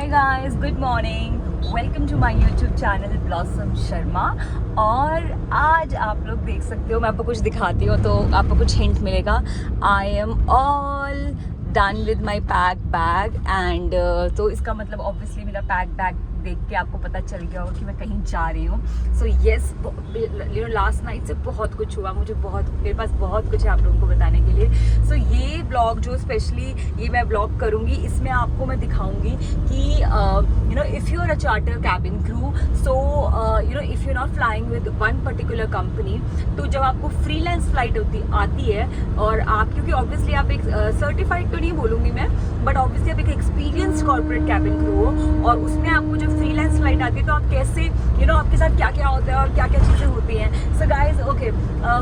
Guys, good morning, welcome to my YouTube channel Blossom Sharma. और आज आप लोग देख सकते हो, मैं आपको कुछ दिखाती हूँ तो आपको कुछ हिंट मिलेगा। I am all done with my pack bag and तो इसका मतलब ऑब्वियसली मेरा पैक बैग देख के आपको पता चल गया होगा कि मैं कहीं जा रही हूँ। सो येस, लास्ट नाइट से बहुत कुछ हुआ, मेरे पास बहुत कुछ है आप लोगों को बताने के लिए। सो ये ब्लॉग जो स्पेशली ये मैं ब्लॉग करूँगी, इसमें आपको मैं दिखाऊंगी कि if you are a charter cabin crew, so if you not flying with one particular company, तो जब आपको फ्रीलांस फ्लाइट आती है और आप, क्योंकि ऑब्वियसली आप एक सर्टिफाइड तो नहीं बोलूँगी मैं, बट ऑब्वियसली आप एक एक्सपीरियंस कॉर्पोरेट कैबिन क्रू हो और उसमें आपको जब फ्रीलांस फ्लाइट आती है तो आप कैसे आपके साथ क्या क्या होता है और क्या क्या चीज़ें होती हैं। So guys, okay,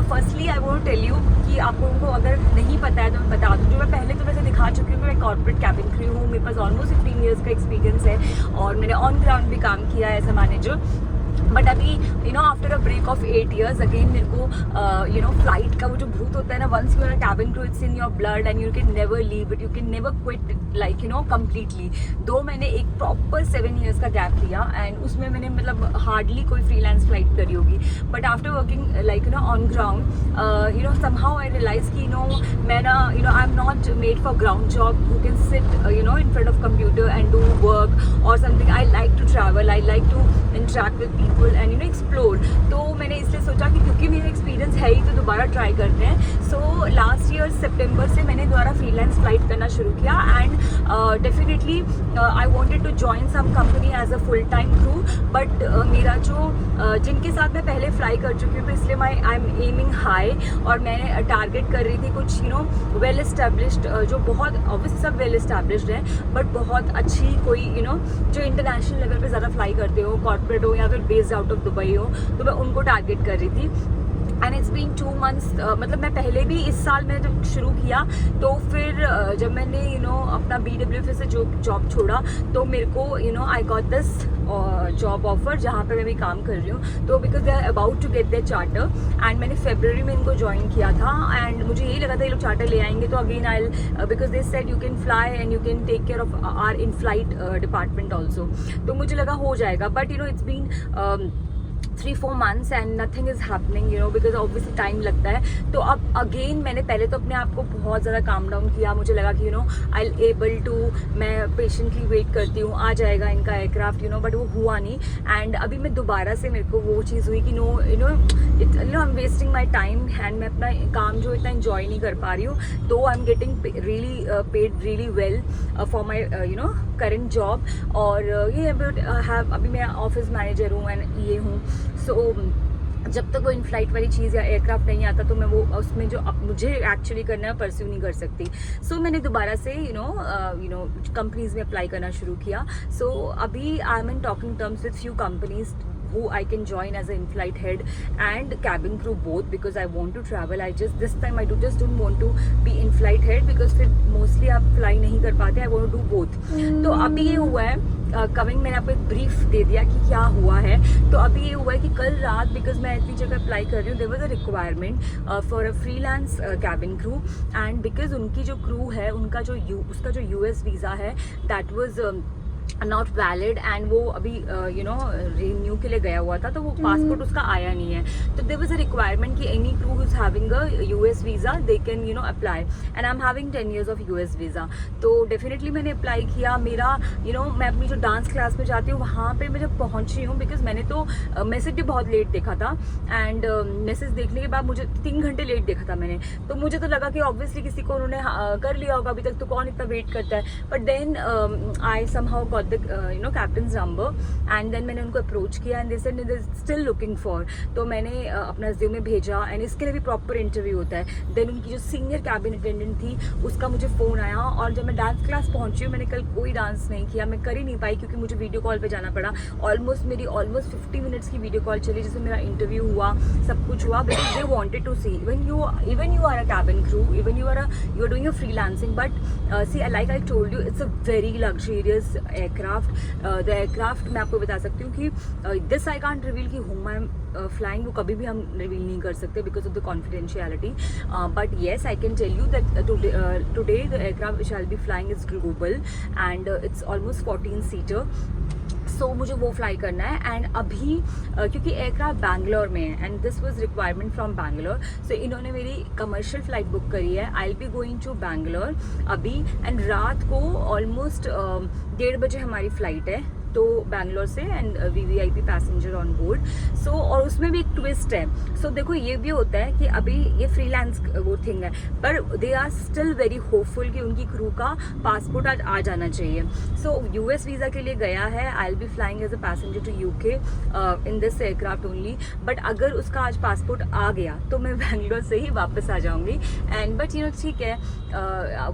firstly I want to tell you कि आप लोगों को अगर नहीं पता है तो मैं बता दूँ। जो मैं पहले तो वैसे दिखा चुकी हूँ कि मैं कॉर्पोरेट कैबिन क्रू हूँ, मेरे पास ऑलमोस्ट 15 ईयर्स का एक्सपीरियंस है और मैंने ऑन ग्राउंड भी काम किया है एज अ मैनेजर। बट अभी after a break of 8 years again मेरे को फ्लाइट का वो जो भूत होता है ना, once you are a cabin crew, it's in your blood and you can never leave it, you can never quit like completely. दो मैंने एक प्रॉपर 7 years का गैप लिया एंड उसमें मैंने मतलब हार्डली कोई फ्रीलांस फ्लाइट करी होगी। But after working like on ground somehow I realise कि मैं ना I am not made for ground job who can sit in front of computer and do work और something. I like to travel, I like to interact with people and explore. तो मैंने इसलिए सोचा कि क्योंकि मेरा एक्सपीरियंस है ही तो दोबारा ट्राई करते हैं। सो लास्ट ईयर सितंबर से मैंने दोबारा फ्रीलांस फ्लाइट करना शुरू किया and definitely I wanted to join some company as a full time crew. But मेरा जो जिनके साथ मैं पहले फ्लाई कर चुकी हूँ, तो इसलिए आई एम एमिंग हाई और मैं टारगेट कर रही थी कुछ वेल एस्टेब्लिश्ड, जो बहुत ऑब्वियसली सब वेल एस्टेब्लिश्ड हैं बट बहुत अच्छी कोई जो इंटरनेशनल लेवल पे ज़्यादा फ्लाई करते हो, कॉर्पोरेट हो या फिर बेस्ड आउट ऑफ दुबई हो, तो मैं उनको टारगेट कर रही थी। एंड इट्स बीन 2 months, मतलब मैं पहले भी इस साल मैंने जब शुरू किया तो फिर जब मैंने अपना BWF से जो जॉब छोड़ा तो मेरे को I got this job offer जहाँ पे मैं भी काम कर रही हूँ। तो because they are about to get their charter and मैंने फरवरी में इनको ज्वाइन किया था एंड मुझे यही लगा था ये लोग चार्टर ले आएंगे तो again I because they said you can fly and you can take care of our in flight department also. तो मुझे लगा हो जाएगा, but it's been 3-4 months and nothing is happening because obviously time लगता है। तो अब अगेन मैंने पहले तो अपने आप को बहुत ज़्यादा काम डाउन किया, मुझे लगा कि आई एबल टू, मैं पेशेंटली वेट करती हूँ आ जाएगा इनका एयरक्राफ्ट बट वो हुआ नहीं। एंड अभी मैं दोबारा से मेरे को वो चीज़ हुई कि I am wasting my time and मैं अपना काम जो इतना इन्जॉय नहीं कर पा रही हूँ। तो I am getting really paid really well for my current job और ये अभी मैं ऑफिस मैनेजर हूँ एंड ये हूँ। सो जब तक वो इन फ्लाइट वाली चीज़ या एयरक्राफ्ट नहीं आता तो मैं वो उसमें जो अब मुझे एक्चुअली करना है परस्यू नहीं कर सकती। सो मैंने दोबारा से कंपनीज में अप्लाई करना शुरू किया। सो अभी I am in talking terms with few companies who I can join as an in-flight head and cabin crew both because I want to travel. This time I don't want to be in-flight head because फिर mostly आप fly नहीं कर पाते। I want to do both. तो अभी ये हुआ है कमिंग, मैंने आपको एक ब्रीफ दे दिया कि क्या हुआ है। तो अभी ये हुआ है कि कल रात, बिकॉज मैं इतनी जगह अप्लाई कर रही हूँ, there was a requirement for a freelance cabin crew and because उनकी जो क्रू है उसका जो US वीज़ा है दैट वाज नॉट वैलिड एंड वो अभी रिन्यू के लिए गया हुआ था तो वो पासपोर्ट उसका आया नहीं है। तो देयर वाज अ रिक्वायरमेंट कि any crew is having a US visa they can apply and I am having 10 years of US visa. तो डेफिनेटली मैंने अप्लाई किया। मेरा मैं अपनी जो डांस क्लास में जाती हूँ वहाँ पे मैं जब पहुँची हूँ, बिकॉज मैंने तो मैसेज भी बहुत लेट देखा था एंड मैसेज देखने के बाद मुझे 3 घंटे लेट देखा था मैंने। तो मुझे तो लगा कि ऑब्वियसली किसी को उन्होंने कर लिया होगा, अभी तक तो कौन इतना वेट करता है। But then I somehow got the captain's number and then मैंने उनको अप्रोच किया and they said they still looking for. तो मैंने अपना रिज्यूमे भेजा एंड इसके लिए भी प्रॉपर इंटरव्यू होता है। देन उनकी जो सीनियर कैबिन अटेंडेंट थी उसका मुझे फ़ोन आया और जब मैं डांस क्लास पहुंची हूँ, मैंने कल कोई डांस नहीं किया, मैं कर ही नहीं पाई क्योंकि मुझे वीडियो कॉल पे जाना पड़ा। मेरी ऑलमोस्ट 50 मिनट्स की वीडियो कॉल चली जिसमें मेरा इंटरव्यू हुआ, सब कुछ हुआ because they wanted to see even you are a cabin crew, even you are doing a freelancing, but see like I told you it's a very luxurious aircraft मैं आपको बता सकती हूँ कि दिस आई कांट रिवील कि हुम I am flying, वो कभी भी हम रिवील नहीं कर सकते because of the confidentiality, but yes I can tell you that today the aircraft shall be flying is global and it's almost 14 seater. So मुझे वो फ्लाई करना है. एंड अभी क्योंकि एयरक्राफ्ट बैंगलोर में है and this was requirement from Bangalore, so इन्होंने मेरी कमर्शियल फ्लाइट बुक करी है. I will be going to Bangalore अभी, एंड रात को ऑलमोस्ट 1:30 बजे हमारी फ़्लाइट है तो बैंगलोर से, and VVIP passenger on board. So और उसमें भी एक ट्विस्ट है. सो देखो ये भी होता है कि अभी ये फ्रीलांस वो थिंग है, पर they are still very hopeful कि उनकी क्रू का पासपोर्ट आज आ जाना चाहिए. सो US वीज़ा के लिए गया है. I will be flying as a passenger to UK in this aircraft only. But अगर उसका आज पासपोर्ट आ गया तो मैं बैंगलोर से ही वापस आ जाऊँगी. एंड बट ठीक है,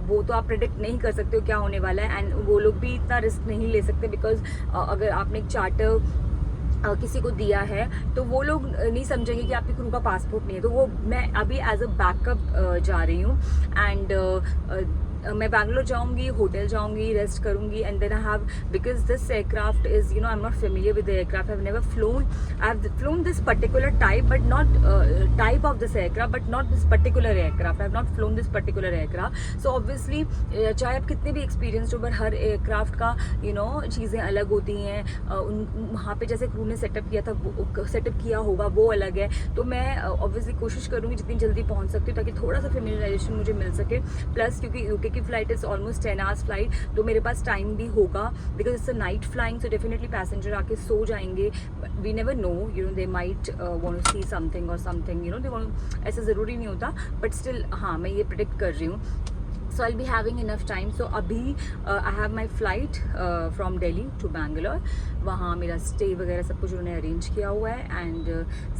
वो तो आप प्रेडिक्ट नहीं कर सकते हो क्या होने वाला है, एंड वो लोग भी इतना रिस्क नहीं ले सकते बिकॉज अगर आपने एक चार्टर किसी को दिया है तो वो लोग नहीं समझेंगे कि आपकी क्रू का पासपोर्ट नहीं है. तो वो मैं अभी एज अ बैकअप जा रही हूँ. एंड मैं बैंगलोर जाऊँगी, होटल जाऊँगी, रेस्ट करूँगी, and then I have, because this aircraft is I am not familiar with the aircraft. I have never flown. I have flown this particular type but not type of this aircraft but not this particular aircraft. I have not flown this particular aircraft. So obviously चाहे आप कितने भी experience हो, पर हर aircraft का चीज़ें अलग होती हैं. वहाँ पे जैसे क्रू ने सेटअप किया था, सेटअप किया होगा वो अलग है. तो मैं ऑब्वियसली कोशिश करूँगी जितनी जल्दी पहुँच सकती हूँ ताकि थोड़ा सा फेमिलियराइजेशन मुझे मिल सके. प्लस क्योंकि UK की flight is almost 10 hours flight, तो मेरे पास टाइम भी होगा because it's a night flying. So definitely passenger आके सो जाएंगे. We never know, they might want to see something और समथिंग, दे वांट, ऐसा ज़रूरी नहीं होता, बट स्टिल हाँ मैं ये प्रेडिक्ट कर रही हूँ. So I'll be having enough time. So अभी I have my flight from Delhi to Bangalore. वहाँ मेरा स्टे वगैरह सब कुछ उन्होंने अरेंज किया हुआ है. एंड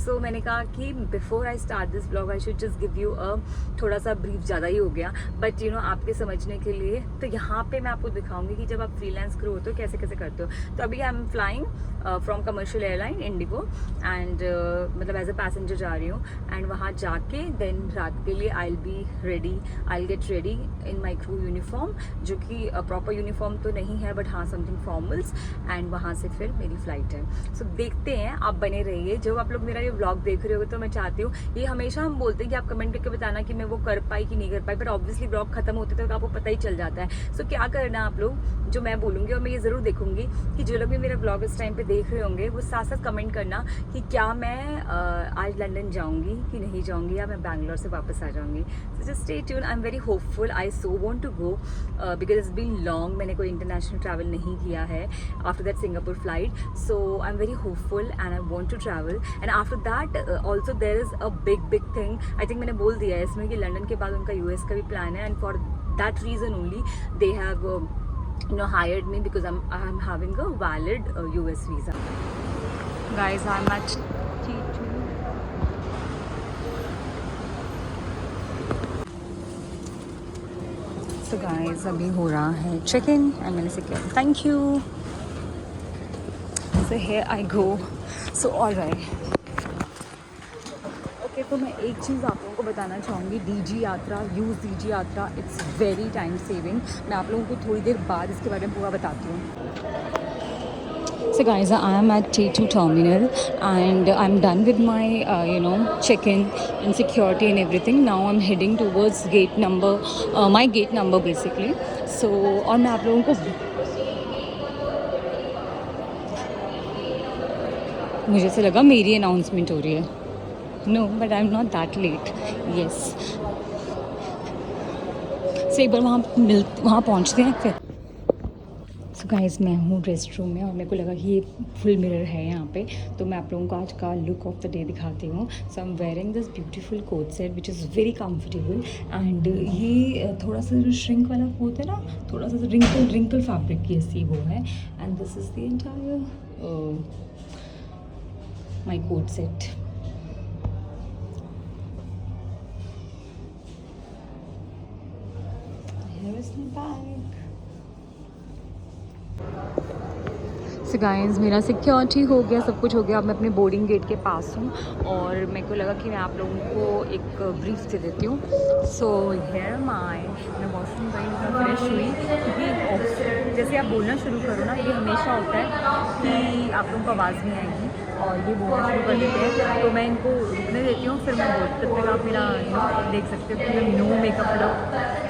सो मैंने कहा कि before I start this blog I should just give you अ थोड़ा सा ब्रीफ. ज़्यादा ही हो गया बट आपके समझने के लिए. तो यहाँ पे मैं आपको दिखाऊंगी कि जब आप फ्रीलांस करो तो कैसे कैसे करते हो. तो अभी I am flying from commercial airline Indigo, and मतलब एज अ पैसेंजर जा रही हूँ. एंड वहाँ जाके देन रात के लिए आई will be ready, I will get ready in my crew uniform, जो कि प्रॉपर यूनिफॉर्म तो नहीं है बट हाँ समथिंग फॉर्मल्स. एंड वहाँ से फिर मेरी फ़्लाइट है. सो देखते हैं, आप बने रहिए. जब आप लोग मेरा ये व्लॉग देख रहे हो तो मैं चाहती हूँ, ये हमेशा हम बोलते हैं कि आप कमेंट करके बताना कि मैं वो कर पाई कि नहीं कर पाई, बट ऑब्वियसली व्लॉग खत्म होते तक आपको पता ही चल जाता है. सो क्या करना आप लोग, जो मैं बोलूँगी और मैं ये ज़रूर देखूँगी कि जो लोग भी मेरा व्लॉग इस टाइम पे देख रहे होंगे वो साथ साथ कमेंट करना कि क्या मैं आज लंदन जाऊँगी कि नहीं जाऊँगी, या मैं बैंगलोर से वापस आ जाऊँगी. So just stay tuned. I am very hopeful. I so want to go because it's been long. मैंने कोई इंटरनेशनल ट्रैवल नहीं किया है after that Singapore flight. So I am very hopeful and I want to travel. And after that also there is a big thing. I think मैंने बोल दिया है इसमें कि लंदन के बाद उनका US का भी प्लान है. And for that reason only they have hired me because I'm having a valid US visa. Guys, I'm at T2. So guys, अभी हो रहा है check in and मैंने से किया thank you. So here I go. So all right. तो मैं एक चीज़ आप लोगों को बताना चाहूँगी. DG यात्रा, यूज़ DG यात्रा, इट्स वेरी टाइम सेविंग. मैं आप लोगों को थोड़ी देर बाद इसके बारे में पूरा बताती हूँ. So guys, I am at T2 terminal and I'm done with my check-in and security and everything. Now I'm heading towards gate number, my gate number basically. So और मैं आप लोगों को, मुझे ऐसे लगा मेरी अनाउंसमेंट हो रही है. No, but I'm not that late. Yes. So एक बार वहाँ पहुँचते हैं फिर. So guys, मैं हूँ रेस्ट रूम में और मेरे को लगा कि ये फुल मिरर है यहाँ पे, तो मैं आप लोगों को आज का लुक ऑफ द डे दिखाती हूँ. So I am wearing this beautiful coat set which is very comfortable. And ये थोड़ा सा जो श्रिंक वाला होता है ना, थोड़ा सा रिंकल फैब्रिक की ऐसी वो है. And this is the entire my coat set. Here is my bag. So guys मेरा सिक्योरिटी हो गया, सब कुछ हो गया। अब मैं अपने बोर्डिंग गेट के पास हूँ और मेरे को लगा कि मैं आप लोगों को एक ब्रीफ दे देती हूँ। सो हियर मैं वॉशरूम गई, फ्रेश हुई, क्योंकि जैसे आप बोलना शुरू करो ना, ये हमेशा होता है कि आप लोगों को आवाज़ नहीं आएगी और ये बोलना शुरू कर देते हैं, तो मैं इनको रुकने देती हूँ, फिर मैं बोलते तक आप मेरा देख सकते हो कि मैं नो मेकअप लुक।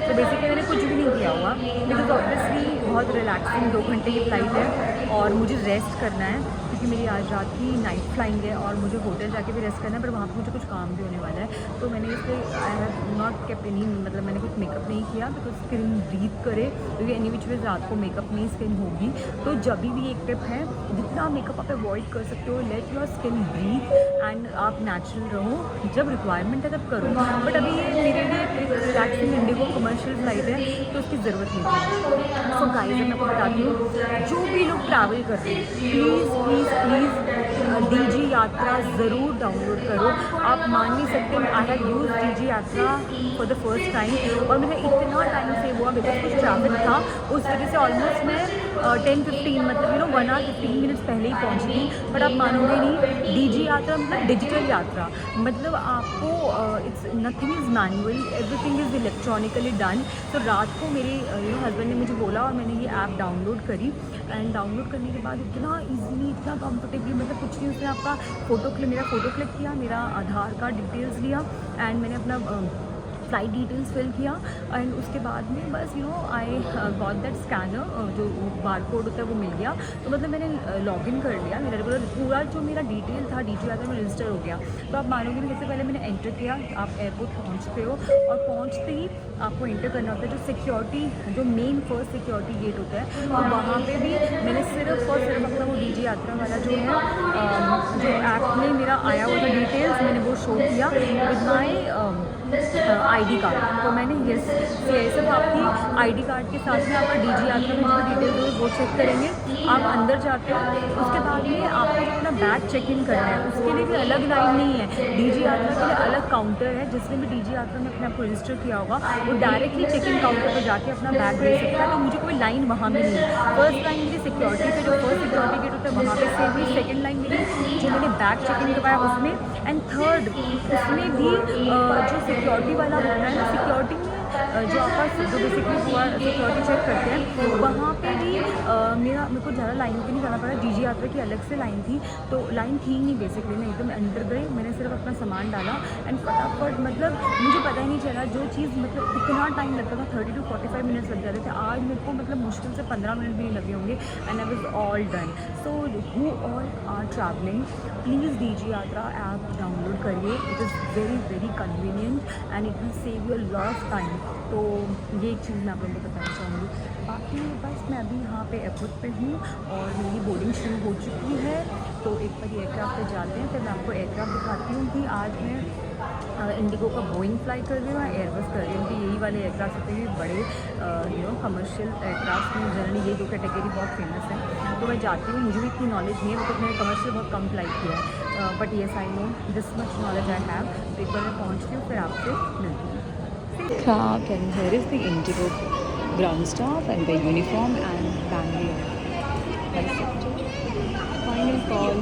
तो बेसिकली मैंने कुछ भी नहीं किया हुआ, बिकॉज ऑब्वियसली बहुत रिलैक्सिंग 2 घंटे की फ़्लाइट है और मुझे रेस्ट करना है, क्योंकि मेरी आज रात की नाइट फ्लाइंग है और मुझे होटल जाके भी रेस्ट करना है, पर वहाँ पे मुझे कुछ काम भी होने वाला है। तो मैंने इसे आई हैव नॉट केप्ट एनी, मतलब मैंने कुछ मेकअप नहीं किया, बिकॉज स्किन ब्रीथ करे, क्योंकि एनी विच वे रात को मेकअप नहीं स्किन होगी। तो जब भी एक टिप है, जितना मेकअप आप अवॉइड कर सकते हो, let your skin breathe and आप नेचुरल रहो, जब रिक्वायरमेंट है तब करो। बट अभी ये मेरे लिए रिलैक्सिंग इंडिगो कमर्शियल फ्लाइट है, तो उसकी ज़रूरत नहीं है। सो गाइस मैं आपको बताती हूँ, जो भी लोग ट्रैवल कर रहे हैं, प्लीज़ प्लीज़ प्लीज़ DG यात्रा ज़रूर डाउनलोड करो। आप मान नहीं सकते, आई हैव यूज DG यात्रा फॉर द फर्स्ट टाइम और मेरा इतना टाइम सेव हुआ, बिकॉज कुछ ट्रैफिक था, उस वजह से ऑलमोस्ट मैं 10-15 मतलब 1 hour 15 मिनट्स पहले ही पहुँची थी। पर आप मानोगे नहीं, DG यात्रा मतलब डिजिटल यात्रा, मतलब आपको it's nothing is manual, everything is electronically done. तो रात को मेरे हस्बैंड ने मुझे बोला और मैंने ये ऐप डाउनलोड करी, एंड डाउनलोड करने के बाद इतना ईजीली, इतना कंफर्टेबली, मतलब कुछ नहीं, उसने आपका मेरा फ़ोटो क्लिक किया, मेरा आधार कार्ड डिटेल्स लिया एंड मैंने अपना फ्लाइट डिटेल्स फिल किया, एंड उसके बाद में बस आई गॉट दैट स्कैनर, जो बार कोड होता है वो मिल गया। तो मतलब मैंने लॉगिन कर लिया, मेरा रेगुलर पूरा जो मेरा डिटेल था DG यात्रा में रजिस्टर हो गया। तो आप मानोगे नहीं, सबसे पहले मैंने एंटर किया, आप एयरपोर्ट पहुंचते हो और पहुंचते ही आपको एंटर करना होता है, जो सिक्योरिटी, जो मेन फर्स्ट सिक्योरिटी गेट होता है, तो वहाँ पे भी मैंने सिर्फ और सिर्फ अपना वो DG यात्रा वाला जो है, जो ऐप में मेरा आया हुआ था डिटेल्स, मैंने वो शो किया विद माई ID कार्ड। तो मैंने ये सब आपकी ID कार्ड के साथ में आपका DG यात्रा में जो डिटेल्स हो वो चेक करेंगे। आप अंदर जाते हो, उसके बाद में आपको अपना बैग चेक इन करना है, उसके लिए भी अलग लाइन नहीं है। DG यात्रा के लिए अलग काउंटर है, जिसने भी DG यात्रा में अपने आप को रजिस्टर किया होगा, वो डायरेक्टली चेक इन काउंटर पर जाके अपना बैग दे सकता है। तो मुझे कोई लाइन वहाँ में नहीं है। फर्स्ट लाइन मेरी सिक्योरिटी पे, जो फर्स्ट सिक्योरिटी गेट होता है वहाँ पे सेम हुई, सेकेंड लाइन मेरी जो मैंने बैग चेक इन करवाया उसमें, एंड थर्ड उसमें भी जो सिक्योरिटी वाला होता है ना, सिक्योरिटी में जो आपका जो बेसिकली हुआ सिक्योरिटी चेक करते हैं, वहाँ पे भी मेरे को ज़्यादा लाइन पे नहीं जाना पड़ा। DG यात्रा की अलग से लाइन थी, तो लाइन थी नहीं बेसिकली, मैं एकदम अंदर गई, मैंने सिर्फ अपना सामान डाला एंड फटाफट, मतलब मुझे पता ही नहीं चला, जो चीज़ मतलब इतना टाइम लगता था 30 to 45 मिनट्स लग जाते थे, आज मेरे को मतलब मुश्किल से 15 मिनट भी नहीं लगे होंगे, and I was all done. So who all are travelling, please DG Yatra app download करिए, it is very very convenient and it will save you a lot of time. तो ये एक चीज़ मैं आप लोगों को बताना चाहूँगी। बाकी बस मैं अभी यहाँ पे एयरपोर्ट पे हूँ और मेरी बोर्डिंग शुरू हो चुकी है, तो एक बार एयरक्राफ्ट पे जाते हैं, फिर मैं आपको एयरक्राफ्ट दिखाती हूँ कि आज मैं इंडिगो का बोइंग फ्लाइट कर रही हूँ, एयरबस कर रही हूँ, कि यही वाले एयरक्राफ्ट होते हैं बड़े कमर्शियल एयरक्राफ्ट में, जनरली ये 2 कैटेगरी बहुत फेमस है। तो मैं जाती हूँ, मुझे भी इतनी नॉलेज नहीं है, बिकॉज मैंने कमर्शियल बहुत कम फ्लाइट किया है, but yes I know this much knowledge I have. तो एक बार मैं पहुँचती हूँ, फिर आपसे मिलती हूँ। Craft, and here is the Indigo ground staff and the uniform and Bangalore. Final call.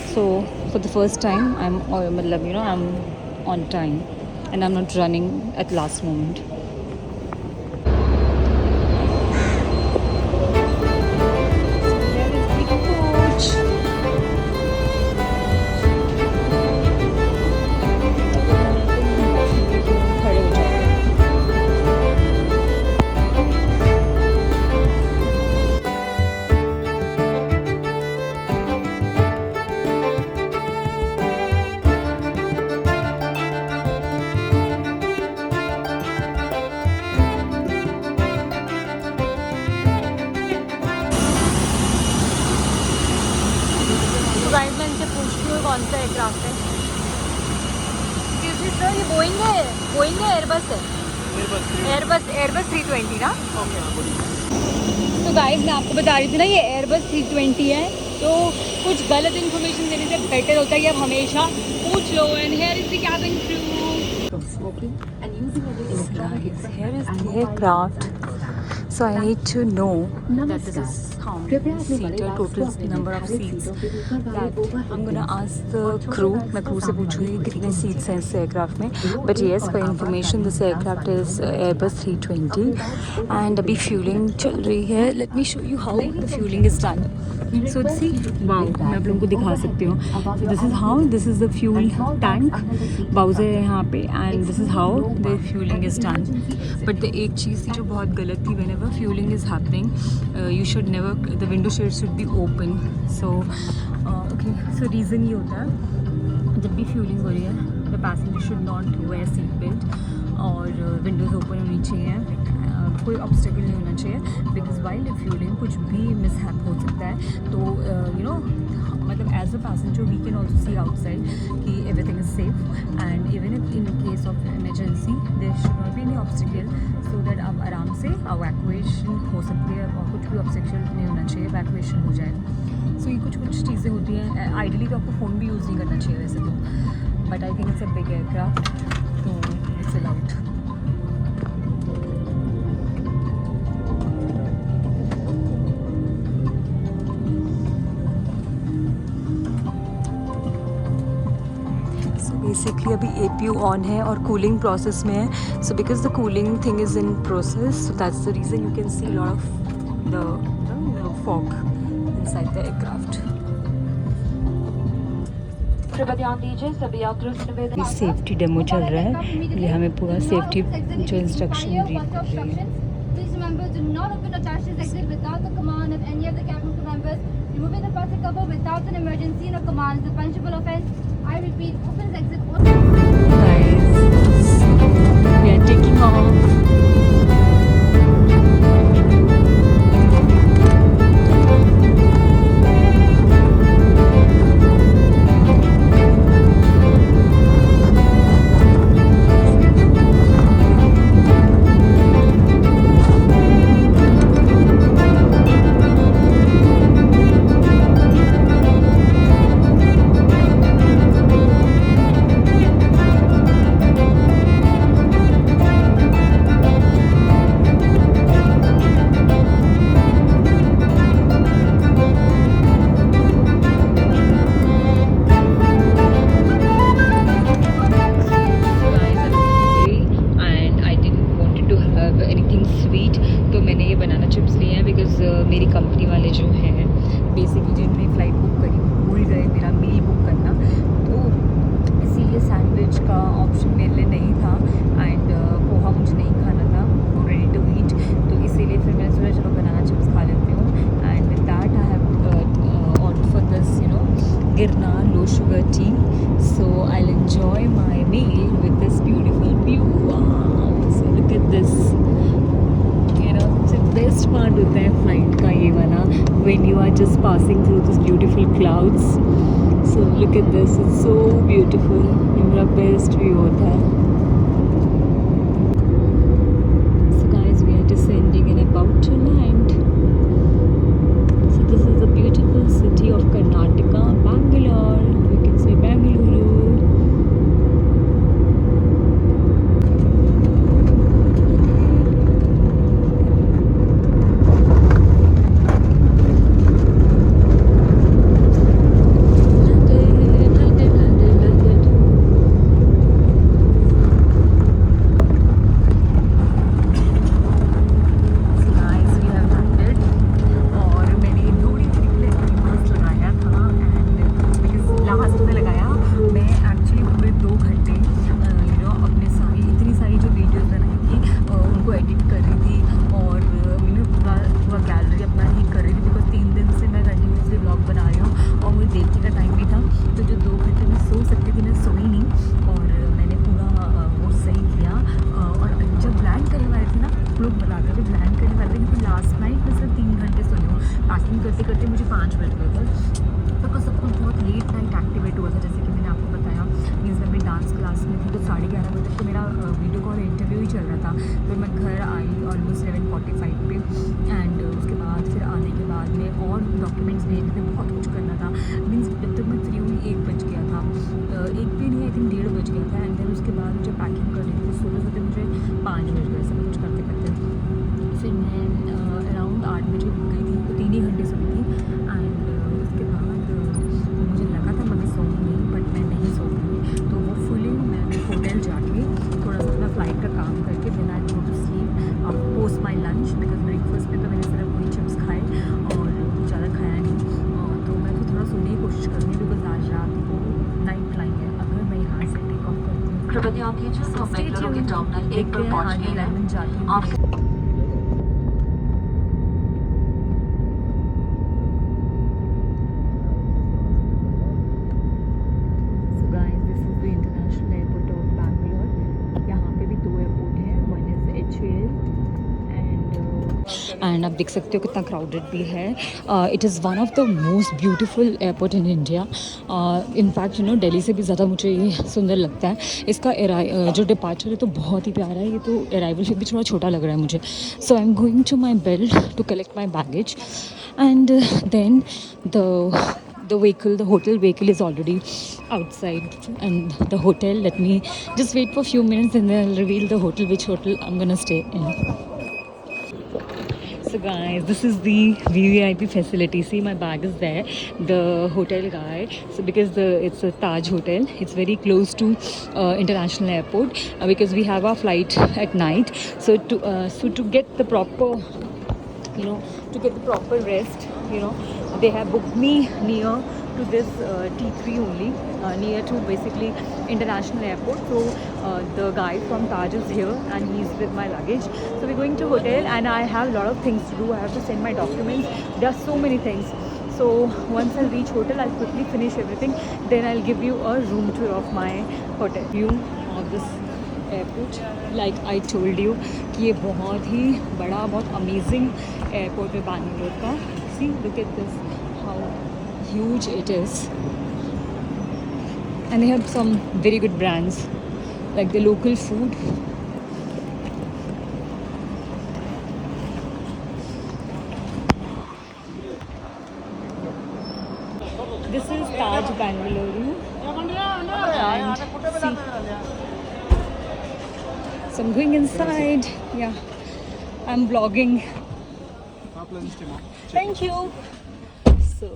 So for the first time, I'm on time, and I'm not running at last moment. Guys मैं इनसे पूछती हूँ कौन सा aircraft है। Sir ये Boeing है Airbus है? एयरबस 320 ना? तो गाइस मैं आपको बता रही थी ना, ये एयरबस 320 है, तो कुछ गलत इन्फॉर्मेशन देने से बेटर होता है कि आप हमेशा पूछ लो। And here is the cabin crew smoking and using here is the aircraft, so I need to know that this is how many seater total number of seats that I'm gonna ask the crew. मैं crew से पूछूंगी कितने seats हैं इस aircraft में. But yes, for information, this aircraft is Airbus 320 and अभी fueling चल रही है. Let me show you how the fueling is done. So see, wow, मैं आप लोगों को दिखा सकती हूँ. This is the fuel tank. बाउज़र है यहाँ पे and this is how the fueling is done. But the एक चीज़ थी जो बहुत गलत थी. Whenever fueling is happening, you should never, the window shades should be open. So okay, so reason ये होता है जब भी fueling हो रही है, the passenger should not wear seat belt और windows open होनी चाहिए. कोई ऑब्स्टेकल नहीं होना चाहिए बिकॉज वाइल फ्यूलिंग कुछ भी मिसहैप हो सकता है. तो यू नो मतलब as a passenger we can also see outside कि everything is safe and even in case of emergency there should not be any obstacle so that आप आराम से इवैक्यूएशन हो सकती है और कुछ भी ऑब्स्टेकल नहीं होना चाहिए, इवैक्यूएशन हो जाए. सो ये कुछ चीज़ें होती हैं. आइडियली तो आपको फ़ोन भी यूज़ नहीं करना चाहिए वैसे तो, but I think it's a big aircraft तो इट्स अलाउड. बेसिकली अभी APU ऑन है और कूलिंग प्रोसेस में है. So because the cooling thing is in process, so that's the reason you can see lot of the fog inside the aircraft. Safety demo चल रहा है. ये हमें पूरा सेफ्टी जो इंस्ट्रक्शन ब्रीफ कर रही है. Please remember, do not open the dashes exit without the command of any of the cabin crew members. Removing the plastic cover without an emergency or command is a punishable offence. I repeat, open the exit. Guys, we are taking off. मेरी company वाले जो हैं basically जिनने flight book करी भूल गए मेरा मील book करना, तो इसीलिए सैंडविच का ऑप्शन मेरे लिए नहीं था एंड पोहा मुझे नहीं खाना था रेडी टू ईट, तो इसीलिए फिर मैंने सोचा चलो बनाना चिप्स खा लेती हूँ. And with that I have order for this Girnar low sugar tea, so I will enjoy my meal with this beautiful view. So look at this. Best part होता है फ्लाइट का ये वाला, when you are just passing through this beautiful clouds. So look at this, it's so beautiful. ये मेरा best view होता है. So guys we are descending and about to land. So this is the beautiful city of Karnataka, Bangalore. You can say Bengaluru. करते करते मुझे 5 बज गए थे, तो सब कुछ बहुत लेट नाइट एक्टिवेट हुआ था. जैसे कि मैंने आपको बताया मीन्स मैं डांस क्लास में थी, तो 11:30 बजे तक तो मेरा वीडियो कॉल इंटरव्यू ही चल रहा था. फिर मैं घर आई ऑलमोस्ट 11:45 पे एंड उसके बाद फिर आने के बाद में और डॉक्यूमेंट्स भेजने थे, बहुत कुछ करना था. मीन्स जब तक मैं फ्री हुई 1 बज गया था, 1 भी नहीं, आई थिंक 1:30 बज गया था. एंड देन उसके बाद मुझे पैकिंग कर रही थी, सोते सोते मुझे 5 बज गए सब कुछ करते करते. फिर मैं अराउंड 8 बजे उठ गई थी, तो 3 ही घंटे कृपया ध्यान दीजिए हम Stay बेंगलुरु के tuned. टर्मिनल 1 देखते पर हैं पहुंच आगे गए लंदन हैं। जाती हूँ। आपके So guys, this is the international airport of Bangalore. यहाँ पे भी 2 एयरपोर्ट हैं, one is HAL एंड आप देख सकते हो कितना क्राउडेड भी है. It is one of the most beautiful airport in India. In fact you know Delhi से भी ज़्यादा मुझे ये सुंदर लगता है. इसका जो डिपार्चर है तो बहुत ही प्यारा है. ये तो अराइवल भी थोड़ा छोटा लग रहा है मुझे. So I am going to my belt to collect my baggage and then the hotel vehicle is already outside and the hotel, let me just wait for a few minutes and then I'll reveal the hotel, which hotel I'm gonna stay in. So guys, this is the VVIP facility. See, my bag is there. The hotel guy, so because it's a Taj hotel, it's very close to international airport because we have our flight at night. So to get the proper, to get the proper rest, they have booked me near to this T3 only, near to basically international airport. So the guy from Taj is here and he's with my luggage. So we're going to hotel and I have a lot of things to do. I have to send my documents. There are so many things. So once I reach hotel, I'll quickly finish everything. Then I'll give you a room tour of my hotel. View of this airport. Like I told you कि ये बहुत ही बड़ा, बहुत amazing airport है बैंगलोर का. See, look at this, how huge it is. And they have some very good brands like the local food. This is Taj Bengaluru. So I'm going inside. Yeah, I'm vlogging. Thank you. So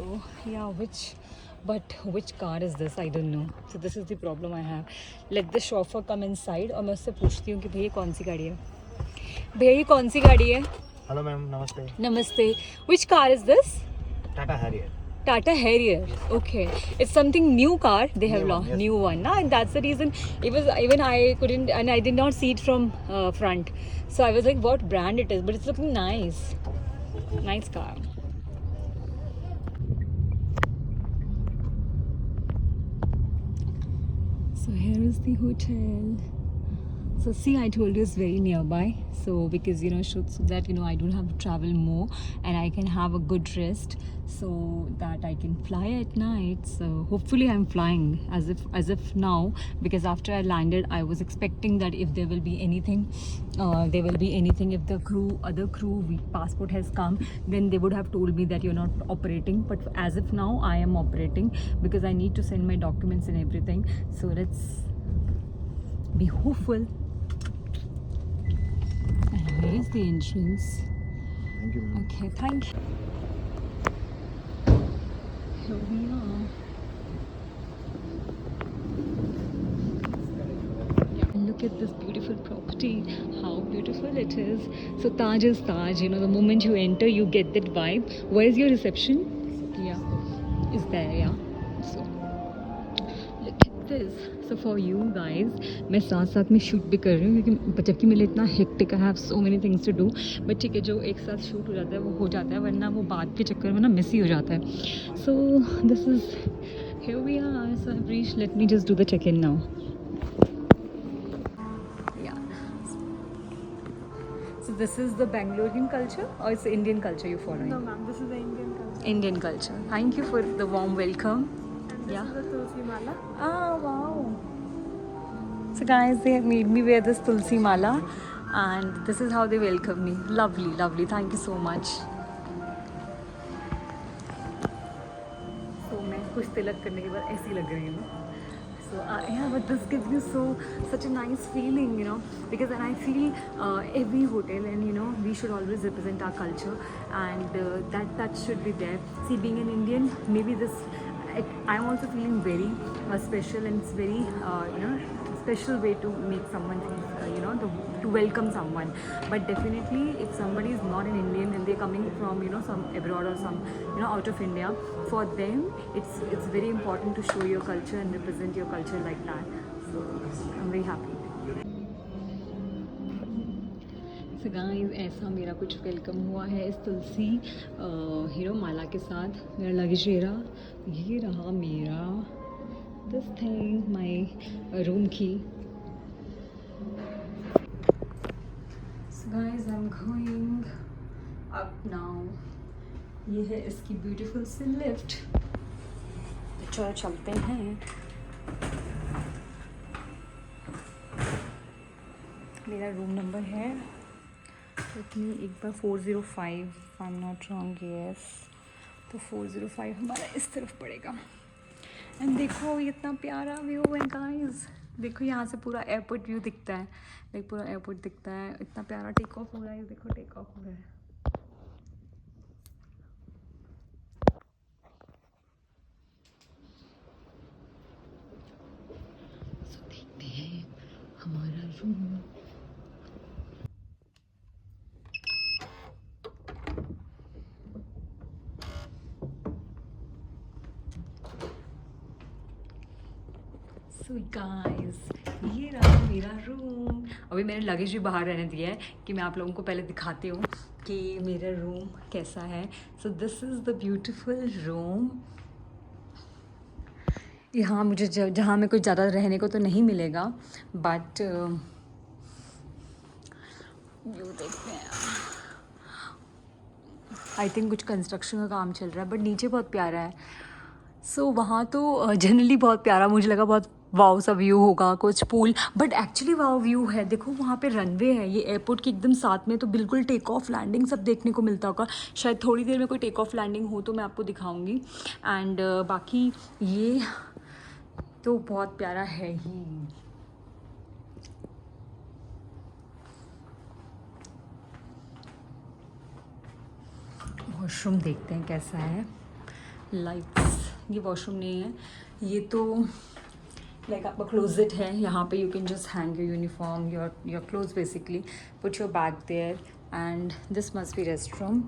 yeah, which car is this? I don't know. So this is the problem I have. Let the chauffeur come inside और मैं उससे पूछती हूँ कि भैया कौन सी गाड़ी है. भैया ये कौन सी गाड़ी है? हेलो मैम, नमस्ते. Namaste. Which car is this? Tata Harrier. Tata Harrier. Okay, it's something new car they have New one, launched. yes. New one, nah? And that's the reason. It was even I couldn't, and I did not see it from front. So I was like, what brand it is? But it's looking nice. Nice car. So here is the hotel. So see, I told you it's very nearby. So because so that I don't have to travel more and I can have a good rest, so that I can fly at night. So hopefully I'm flying as if now, because after I landed I was expecting that if there will be anything, if the other crew passport has come, then they would have told me that you're not operating. But as if now I am operating because I need to send my documents and everything. So let's be hopeful. And where is the entrance? Thank you ma'am. Okay, thank you. Here we are. And look at this beautiful property. How beautiful it is. So Taj is Taj. The moment you enter, you get that vibe. Where is your reception? Yeah, is there? Yeah. So look at this. So for you guys, मैं साथ साथ में shoot भी कर रही हूँ क्योंकि जबकि मेरे इतना hectic, I have so many things to do. But ठीक है, जो एक साथ शूट हो जाता है वो हो जाता है, वरना वो बाद के चक्कर में ना मिस ही हो जाता है. So this is here we are. So I reach. Let me just do the check in now. So this is the Bangalorean culture or it's the Indian culture you're following? No, ma'am. This is the Indian culture. Indian culture. Thank you for the warm welcome. And this Yeah. is the Tulsi Mala. Ah, wow. So guys, they have made me wear this Tulsi Mala and this is how they welcome me. Lovely, lovely. Thank you so much. So मैं कुछ तिलक करने के बाद ऐसी लग रही हूँ. So yeah, but this gives me such a nice feeling, because and I feel every hotel and we should always represent our culture and that should be there. See, being an Indian, maybe this I'm also feeling very special, and it's very special way to make someone feel, to welcome someone. But definitely if somebody is not an Indian and they're coming from some abroad or some out of India, for them it's very important to show your culture and represent your culture like that. So I'm very happy. So guys, ऐसा मेरा कुछ welcome हुआ है इस तुलसी hero माला के साथ. मेरा luggage ये रहा मेरा this thing, my room key. So guys, I'm going up now. ये है इसकी ब्यूटीफुल सी लिफ्ट. चलो चलते हैं. मेरा रूम नंबर है इतनी एक बार 405 आई एम नॉट रॉन्ग. यस, तो 405 हमारा इस तरफ पड़ेगा. एंड देखो ये इतना प्यारा व्यू है गाइस. देखो यहाँ से पूरा एयरपोर्ट व्यू दिखता है. लाइक पूरा एयरपोर्ट दिखता है. इतना प्यारा टेक ऑफ हो रहा है. देखो टेक ऑफ हो रहा है. सो देखते हैं हमारा रूम. गाइस, ये रहा मेरा रूम. अभी मैंने लगेज भी बाहर रहने दिया है कि मैं आप लोगों को पहले दिखाती हूँ कि मेरा रूम कैसा है. So this is the beautiful room. यहाँ मुझे जहाँ में कुछ ज़्यादा रहने को तो नहीं मिलेगा, बट व्यू देखते हैं. आई थिंक कुछ कंस्ट्रक्शन का काम चल रहा है, बट नीचे बहुत प्यारा है. सो वहाँ तो जनरली बहुत प्यारा मुझे लगा. बहुत वाव सा व्यू होगा, कुछ pool, but actually wow view है. देखो वहाँ पे रनवे है. ये एयरपोर्ट के एकदम साथ में, तो बिल्कुल टेक ऑफ लैंडिंग सब देखने को मिलता होगा. शायद थोड़ी देर में कोई टेक ऑफ लैंडिंग हो तो मैं आपको दिखाऊंगी. एंड बाकी ये तो बहुत प्यारा है ही. वॉशरूम देखते हैं कैसा है. लाइट्स, ये वॉशरूम नहीं है, ये तो लाइक आपका क्लोजेट है. यहाँ पे you can just hang your uniform, your clothes basically, put your bag there. And this must be rest room.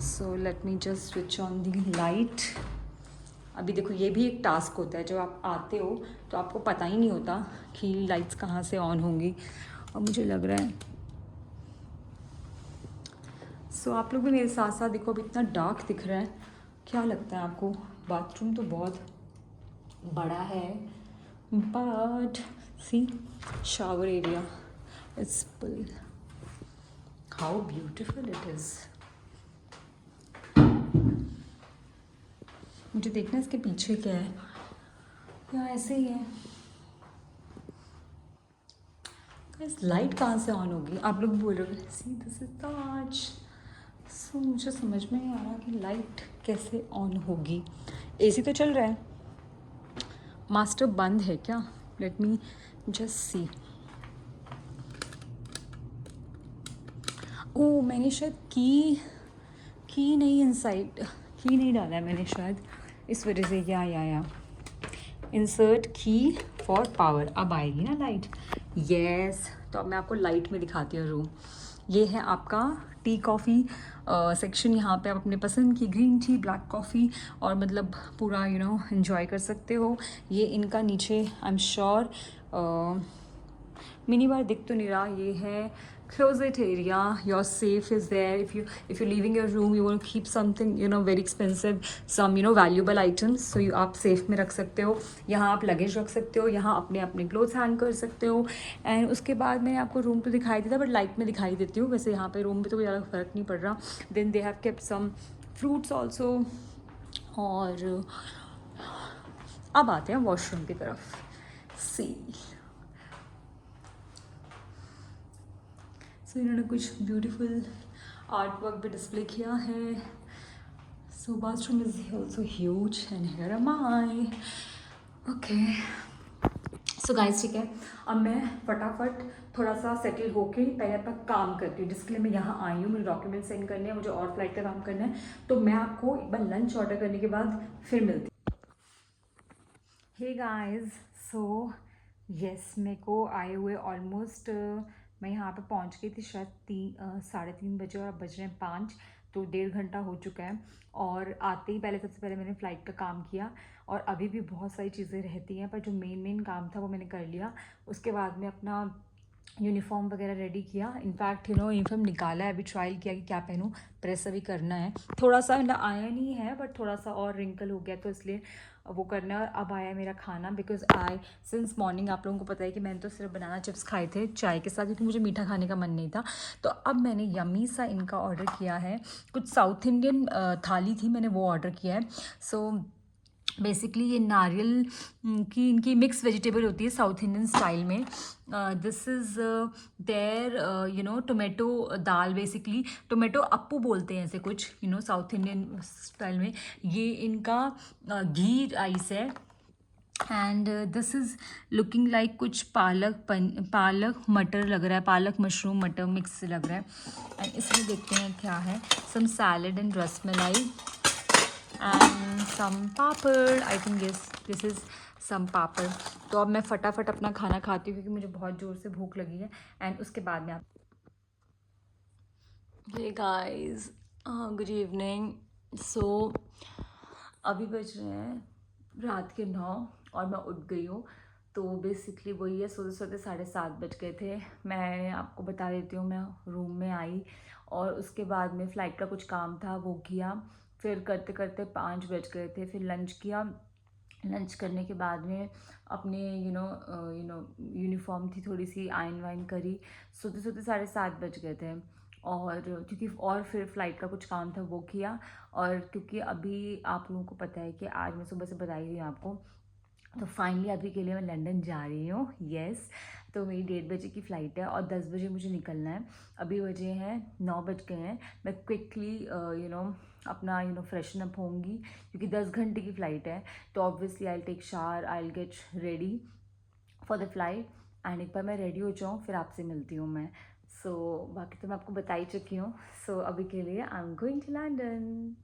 So let me just switch on the light. अभी देखो ये भी एक टास्क होता है. जब आप आते हो तो आपको पता ही नहीं होता कि लाइट्स कहाँ से ऑन होंगी. और मुझे लग रहा है आप लोग भी मेरे साथ साथ देखो. अभी इतना डार्क दिख रहा है. क्या लगता है आपको? बाथरूम तो बहुत बड़ा है, but see shower area it's full. How beautiful it is. मुझे देखना इसके पीछे क्या है. या ऐसे ही है. इस लाइट कहाँ से ऑन होगी? आप लोग बोल रहे हो सी दिस इज ताज. सो मुझे समझ में नहीं आ रहा कि लाइट कैसे ऑन होगी. एसी तो चल रहा है. मास्टर बंद है क्या? Late me just see. ओह, मैंने शायद की नहीं इनसाइड, की नहीं डाला है मैंने शायद, इस वजह से. या इंसर्ट की फॉर पावर. अब आएगी ना लाइट. यस, तो अब मैं आपको लाइट में दिखाती हूँ रूम. ये है आपका टी कॉफ़ी सेक्शन. यहाँ पे आप अपने पसंद की ग्रीन टी, ब्लैक कॉफ़ी और मतलब पूरा एंजॉय कर सकते हो. ये इनका नीचे I am sure mini bar दिख तो नहीं रहा. ये है closet area. Your safe is there. If you're leaving your room, you want to keep something very expensive, some valuable items, so आप safe में रख सकते हो. यहाँ आप लगेज रख सकते हो. यहाँ अपने क्लोथ्स हैंग कर सकते हो. एंड उसके बाद मैंने आपको रूम तो दिखाई दिया, बट लाइट में दिखाई देती हूँ. वैसे यहाँ पे रूम में तो कोई ज़्यादा फ़र्क नहीं पड़ रहा. Then they have kept some fruits also. और अब आते हैं वॉशरूम की तरफ. सी, सो इन्होंने कुछ ब्यूटीफुल आर्ट वर्क भी डिस्प्ले किया है. So bathroom is also huge and here am I. Okay so guys, ठीक है. अब मैं फटाफट थोड़ा सा सेटल होके पहले अपना काम करती हूँ, जिसके लिए मैं यहाँ आई हूँ. मुझे डॉक्यूमेंट सेंड करने हैं, मुझे और फ्लाइट का काम करना है. तो मैं आपको एक बार लंच ऑर्डर करने के बाद फिर मिलती हूँ. हे गाइस, सो यस, मेरे को आए हुए ऑलमोस्ट मैं यहाँ पे पहुँच गई थी शायद 3:30 बजे और अब बज रहे हैं 5. तो 1.5 घंटा हो चुका है। और आते ही पहले सबसे पहले मैंने फ़्लाइट का काम किया, और अभी भी बहुत सारी चीज़ें रहती हैं, पर जो मेन काम था वो मैंने कर लिया। उसके बाद में अपना यूनिफॉर्म वगैरह रेडी किया। इनफैक्ट यूनिफॉर्म निकाला है, अभी ट्रायल किया कि क्या पहनूं, प्रेस अभी करना है। थोड़ा सा मतलब आया नहीं है, बट थोड़ा सा और रिंकल हो गया, तो इसलिए वो करना है। और अब आया मेरा खाना, बिकॉज आई सिंस मॉर्निंग आप लोगों को पता है कि मैंने तो सिर्फ बनाना चिप्स खाए थे चाय के साथ, क्योंकि मुझे मीठा खाने का मन नहीं था। तो अब मैंने यम्मी सा इनका ऑर्डर किया है, कुछ साउथ इंडियन थाली थी, मैंने वो ऑर्डर किया है। सो बेसिकली ये नारियल की इनकी मिक्स वेजिटेबल होती है साउथ इंडियन स्टाइल में। This is their tomato dal, basically tomato अप्पू बोलते हैं ऐसे कुछ, साउथ इंडियन स्टाइल में। ये इनका घी राइस है, and this is looking like कुछ पालक मटर लग रहा है, पालक मशरूम मटर मिक्स लग रहा है। एंड इसमें देखते हैं क्या है, some salad and rasmalai and some papad. I think this is some papad. तो अब मैं फटाफट अपना खाना खाती हूँ, क्योंकि मुझे बहुत ज़ोर से भूख लगी है। एंड उसके बाद में आप हे गाइस, गुड इवनिंग। सो अभी बज रहे हैं रात के 9 और मैं उठ गई हूँ। तो बेसिकली वही है, सोते सोते 7:30 बज गए थे। मैं आपको बता देती हूँ, मैं रूम में आई और उसके बाद में फ़्लाइट का कुछ काम था वो किया, फिर करते करते 5 बज गए थे। फिर लंच किया, लंच करने के बाद में अपने यूनिफॉर्म थी थोड़ी सी आयन वाइन करी, सोते सोते 7:30 बज गए थे। और क्योंकि और फिर फ़्लाइट का कुछ काम था वो किया। और क्योंकि अभी आप लोगों को पता है कि आज मैं सुबह से बता ही रही हूँ आपको, तो फाइनली अभी के लिए मैं लंदन जा रही हूँ। येस, तो मेरी 1:30 बजे की फ़्लाइट है और 10 बजे मुझे निकलना है। अभी बजे हैं 9 बज गए हैं। मैं क्विकली अपना फ्रेशन अप होंगी, क्योंकि 10 घंटे की फ़्लाइट है। तो obviously I will take shower, I will get ready for the flight, and एक बार मैं रेडी हो जाऊँ फिर आपसे मिलती हूँ मैं। सो बाकी तो मैं आपको बता ही चुकी हूँ। सो अभी के लिए I am going to London.